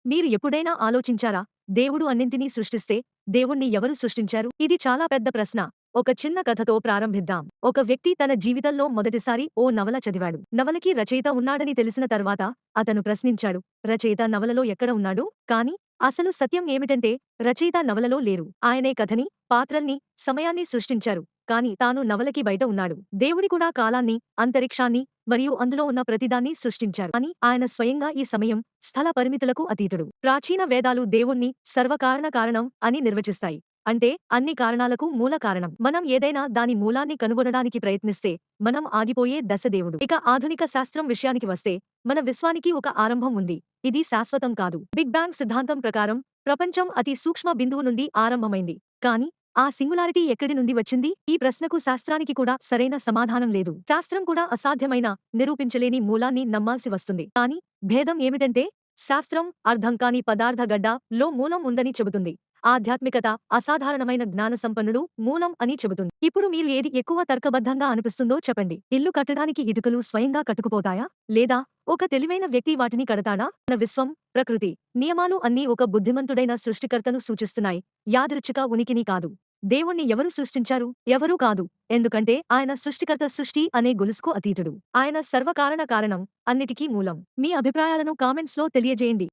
మీరు ఎప్పుడైనా ఆలోచించారా? దేవుడు అన్నింటినీ సృష్టిస్తే, దేవుణ్ణి ఎవరు సృష్టించారు? ఇది చాలా పెద్ద ప్రశ్న. ఒక చిన్న కథతో ప్రారంభిద్దాం. ఒక వ్యక్తి తన జీవితంలో మొదటిసారి ఓ నవల చదివాడు. నవలకి రచయిత ఉన్నాడని తెలిసిన తర్వాత అతను ప్రశ్నించాడు. రచయిత నవలలో ఎక్కడ ఉన్నాడు? కానీ అసలు సత్యం ఏమిటంటే, రచయిత నవలలో లేరు. ఆయనే కథని, పాత్రల్ని, సమయాన్ని సృష్టించారు. కాని తాను నవలకి బయట ఉన్నాడు. దేవుడి కూడా కాలాన్ని, అంతరిక్షాన్ని మరియు అందులో ఉన్న ప్రతిదాన్ని సృష్టించారు. అని ఆయన స్వయంగా ఈ సమయం, స్థల పరిమితులకు అతీతుడు. ప్రాచీన వేదాలు దేవుణ్ణి సర్వకారణ కారణం అని నిర్వచిస్తాయి. అంటే అన్ని కారణాలకు మూల కారణం. మనం ఏదైనా దాని మూలాన్ని కనుగొనడానికి ప్రయత్నిస్తే మనం ఆగిపోయే దశ దేవుడు. ఇక ఆధునిక శాస్త్రం విషయానికి వస్తే మన విశ్వానికి ఒక ఆరంభం ఉంది. ఇది శాశ్వతం కాదు. బిగ్ బ్యాంగ్ సిద్ధాంతం ప్రకారం ప్రపంచం అతి సూక్ష్మ బిందువు నుండి ఆరంభమైంది. కానీ ఆ సింగులారిటీ ఎక్కడి నుండి వచ్చింది? ఈ ప్రశ్నకు శాస్త్రానికి కూడా సరైన సమాధానం లేదు. శాస్త్రం కూడా అసాధ్యమైన, నిరూపించలేని మూలాన్ని నమ్మాల్సి వస్తుంది. కానీ భేదం ఏమిటంటే, శాస్త్రం అర్థం కాని పదార్థ గడ్డ లో మూలం ఉందని చెబుతుంది. ఆధ్యాత్మికత అసాధారణమైన జ్ఞాన సంపన్నుడు మూలం అని చెబుతుంది. ఇప్పుడు మీరు ఏది ఎక్కువ తర్కబద్ధంగా అనిపిస్తుందో చెప్పండి. ఇల్లు కట్టడానికి ఇటుకలు స్వయంగా కట్టుకుపోతాయా? లేదా ఒక తెలివైన వ్యక్తి వాటిని కడతాడా? మన విశ్వం, ప్రకృతి, నియమాలు అన్నీ ఒక బుద్ధిమంతుడైన సృష్టికర్తను సూచిస్తున్నాయి, యాదృచ్ఛిక ఉనికిని కాదు. దేవుణ్ణి ఎవరు సృష్టించారు? ఎవరూ కాదు. ఎందుకంటే ఆయన సృష్టికర్త, సృష్టి అనే గొలుసుకు అతీతుడు. ఆయన సర్వకారణ కారణం, అన్నిటికీ మూలం. మీ అభిప్రాయాలను కామెంట్స్లో తెలియజేయండి.